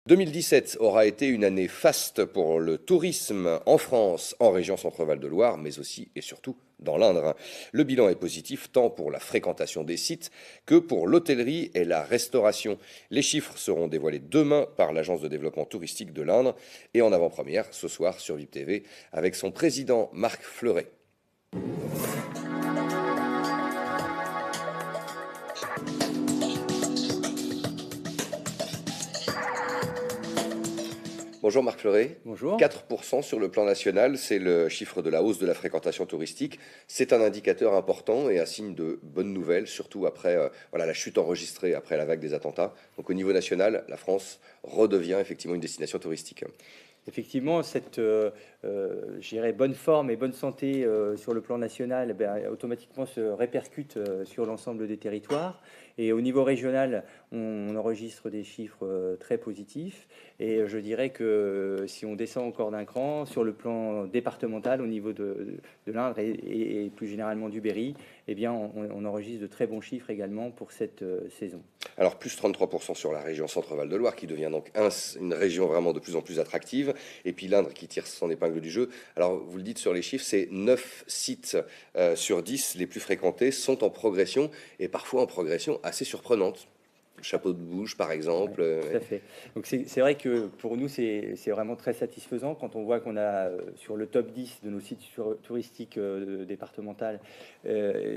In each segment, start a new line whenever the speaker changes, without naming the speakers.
2017 aura été une année faste pour le tourisme en France, en région Centre-Val de Loire, mais aussi et surtout dans l'Indre. Le bilan est positif tant pour la fréquentation des sites que pour l'hôtellerie et la restauration. Les chiffres seront dévoilés demain par l'Agence de développement touristique de l'Indre et en avant-première ce soir sur VIP TV avec son président Marc Fleuret. Bonjour Marc Fleuret.
Bonjour.
4% sur le plan national, c'est le chiffre de la hausse de la fréquentation touristique. C'est un indicateur important et un signe de bonnes nouvelles, surtout après la chute enregistrée après la vague des attentats. Donc au niveau national, la France redevient effectivement une destination touristique.
Effectivement, cette bonne forme et bonne santé sur le plan national automatiquement se répercute sur l'ensemble des territoires. Et au niveau régional, on enregistre des chiffres très positifs. Et je dirais que si on descend encore d'un cran, sur le plan départemental, au niveau de l'Indre et plus généralement du Berry, eh bien, on enregistre de très bons chiffres également pour cette saison.
Alors plus 33% sur la région Centre-Val de Loire, qui devient donc une région vraiment de plus en plus attractive. Et puis l'Indre qui tire son épingle du jeu. Alors vous le dites sur les chiffres, c'est 9 sites sur 10 les plus fréquentés sont en progression, et parfois en progression assez surprenante. Chapeau de Bouge, par exemple.
Ouais, tout à fait. Donc c'est vrai que pour nous, c'est vraiment très satisfaisant quand on voit qu'on a sur le top 10 de nos sites touristiques départementales,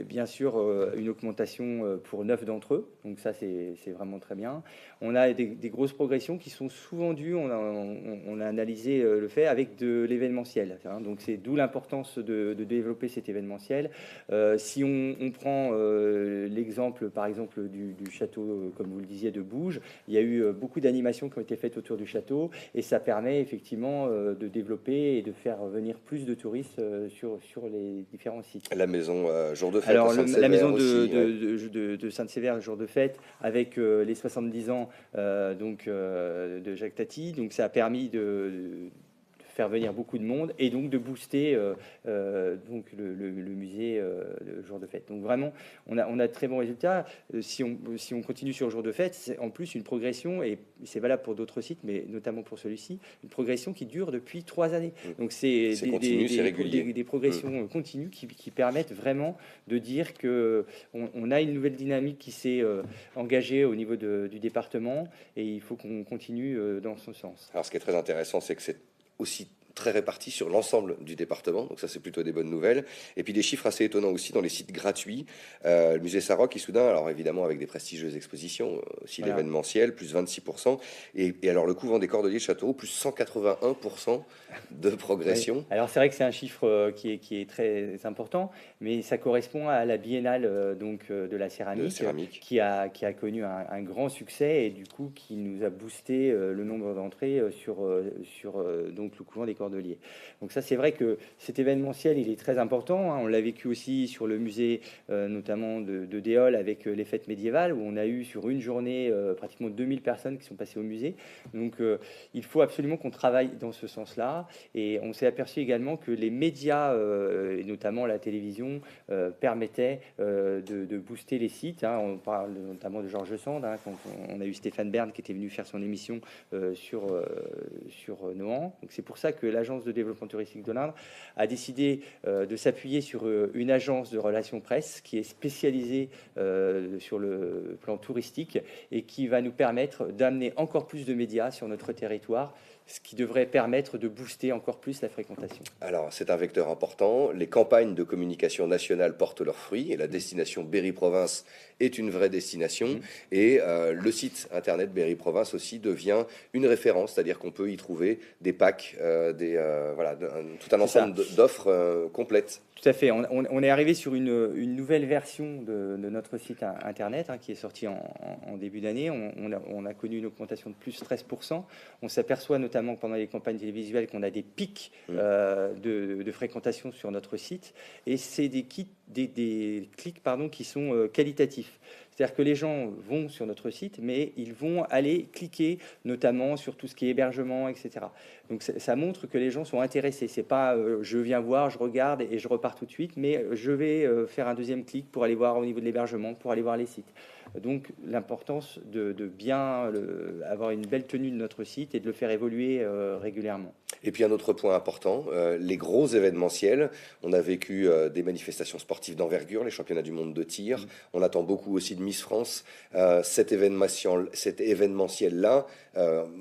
bien sûr, une augmentation pour 9 d'entre eux. Donc ça, c'est vraiment très bien. On a des grosses progressions qui sont souvent dues, on a analysé le fait, avec de l'événementiel. Hein. Donc c'est d'où l'importance de développer cet événementiel. Si on prend l'exemple, par exemple, du château, comme vous le disiez, de Bouge, il y a eu beaucoup d'animations qui ont été faites autour du château et ça permet effectivement de développer et de faire venir plus de touristes sur les différents sites.
La maison jour de fête.
Alors, la maison
aussi,
de Sainte-Sévère, jour de fête, avec les 70 ans de Jacques Tati, donc ça a permis de faire venir beaucoup de monde et donc de booster donc le musée le jour de fête. Donc vraiment, on a de très bons résultats. Si on continue sur le jour de fête, c'est en plus une progression, et c'est valable pour d'autres sites, mais notamment pour celui-ci, une progression qui dure depuis 3 années. Donc c'est des progressions continues qui permettent vraiment de dire qu'on a une nouvelle dynamique qui s'est engagée au niveau du département, et il faut qu'on continue dans ce sens.
Alors ce qui est très intéressant, c'est que c'est aussi très réparti sur l'ensemble du département, donc ça c'est plutôt des bonnes nouvelles. Et puis des chiffres assez étonnants aussi dans les sites gratuits. Le musée Saroc, Issoudun, alors évidemment avec des prestigieuses expositions, aussi voilà. L'événementiel, plus 26%, et alors le couvent des Cordeliers de Châteauroux, plus 181% de progression.
Oui. Alors c'est vrai que c'est un chiffre qui est très important, mais ça correspond à la biennale de la céramique. Qui a connu un grand succès, et du coup qui nous a boosté le nombre d'entrées sur donc le couvent des Cordeliers. Donc ça, c'est vrai que cet événementiel, il est très important. Hein. On l'a vécu aussi sur le musée, notamment de Déol, avec les fêtes médiévales, où on a eu sur une journée pratiquement 2000 personnes qui sont passées au musée. Donc il faut absolument qu'on travaille dans ce sens-là. Et on s'est aperçu également que les médias, et notamment la télévision, permettaient de booster les sites. Hein. On parle notamment de Georges Sand, hein, quand on a eu Stéphane Bern qui était venu faire son émission sur Nohant. Donc c'est pour ça que l'Agence de développement touristique de l'Indre a décidé de s'appuyer sur une agence de relations presse qui est spécialisée sur le plan touristique et qui va nous permettre d'amener encore plus de médias sur notre territoire, ce qui devrait permettre de booster encore plus la fréquentation.
Alors, c'est un vecteur important. Les campagnes de communication nationale portent leurs fruits et la destination Berry-Province est une vraie destination. Et le site internet Berry-Province aussi devient une référence, c'est-à-dire qu'on peut y trouver des packs, tout un ensemble d'offres complètes.
Tout à fait. On est arrivé sur une nouvelle version de notre site internet, hein, qui est sortie en début d'année. On a connu une augmentation de plus 13%. On s'aperçoit notamment pendant les campagnes télévisuelles qu'on a des pics de fréquentation sur notre site. Et c'est des clics qui sont qualitatifs. C'est-à-dire que les gens vont sur notre site, mais ils vont aller cliquer notamment sur tout ce qui est hébergement, etc. Donc ça montre que les gens sont intéressés. C'est pas je viens voir, je regarde et je repars tout de suite, mais je vais faire un deuxième clic pour aller voir au niveau de l'hébergement, pour aller voir les sites. Donc l'importance de bien avoir une belle tenue de notre site et de le faire évoluer régulièrement.
Et puis un autre point important, les gros événementiels. On a vécu des manifestations sportives d'envergure, les championnats du monde de tir. On attend beaucoup aussi de Miss France. Cet événementiel-là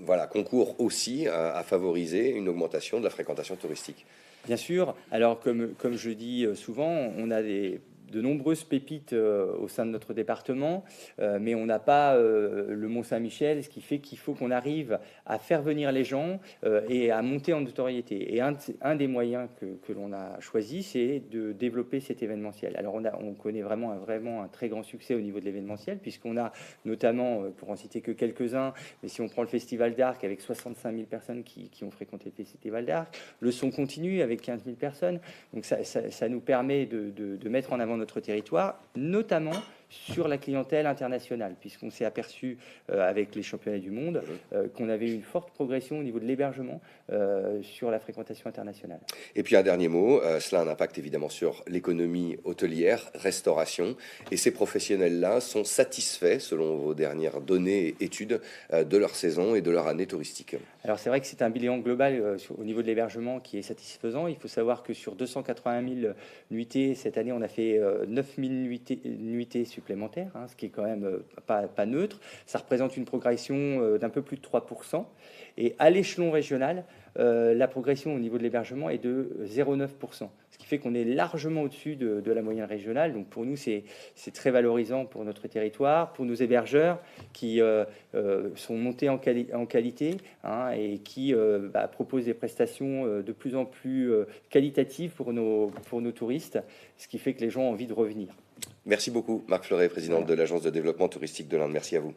voilà, concourt aussi à favoriser une augmentation de la fréquentation touristique.
Bien sûr. Alors comme je dis souvent, on a de nombreuses pépites au sein de notre département, mais on n'a pas le Mont-Saint-Michel, ce qui fait qu'il faut qu'on arrive à faire venir les gens et à monter en notoriété. Et un des moyens que l'on a choisi, c'est de développer cet événementiel. Alors on connaît vraiment un très grand succès au niveau de l'événementiel, puisqu'on a notamment, pour en citer que quelques-uns, mais si on prend le Festival d'Arc avec 65 000 personnes qui ont fréquenté le Festival d'Arc, le Son Continu avec 15 000 personnes, donc ça nous permet de mettre en avant notre territoire, notamment sur la clientèle internationale, puisqu'on s'est aperçu avec les championnats du monde qu'on avait une forte progression au niveau de l'hébergement sur la fréquentation internationale.
Et puis un dernier mot, cela a un impact évidemment sur l'économie hôtelière, restauration, et ces professionnels-là sont satisfaits, selon vos dernières données et études, de leur saison et de leur année touristique.
Alors c'est vrai que c'est un bilan global au niveau de l'hébergement qui est satisfaisant. Il faut savoir que sur 280 000 nuitées, cette année on a fait 9 000 nuitées supplémentaires, ce qui est quand même pas neutre. Ça représente une progression d'un peu plus de 3%. Et à l'échelon régional, la progression au niveau de l'hébergement est de 0,9%, ce qui fait qu'on est largement au-dessus de la moyenne régionale. Donc pour nous, c'est très valorisant pour notre territoire, pour nos hébergeurs qui sont montés en qualité et qui proposent des prestations de plus en plus qualitatives pour nos touristes, ce qui fait que les gens ont envie de revenir.
Merci beaucoup, Marc Fleuret, président de l'Agence de développement touristique de l'Inde. Merci à vous.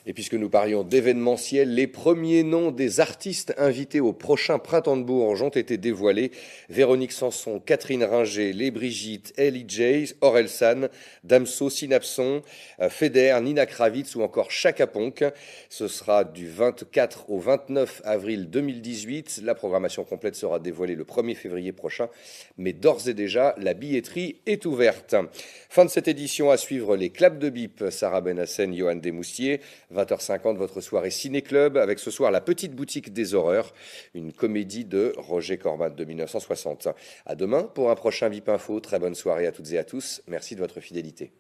Et puisque nous parlions d'événementiel, les premiers noms des artistes invités au prochain Printemps de Bourges ont été dévoilés. Véronique Sanson, Catherine Ringer, Les Brigitte, Ellie Jays, Orelsan, Damso, Synapson, Feder, Nina Kravitz ou encore Chaka Ponk. Ce sera du 24 au 29 avril 2018. La programmation complète sera dévoilée le 1er février prochain. Mais d'ores et déjà, la billetterie est ouverte. Fin de cette édition, à suivre les claps de bip. Sarah Benassen, Johan Desmoustiers. 20h50, votre soirée Ciné-Club, avec ce soir La Petite Boutique des Horreurs, une comédie de Roger Corman de 1960. À demain pour un prochain VIP Info. Très bonne soirée à toutes et à tous. Merci de votre fidélité.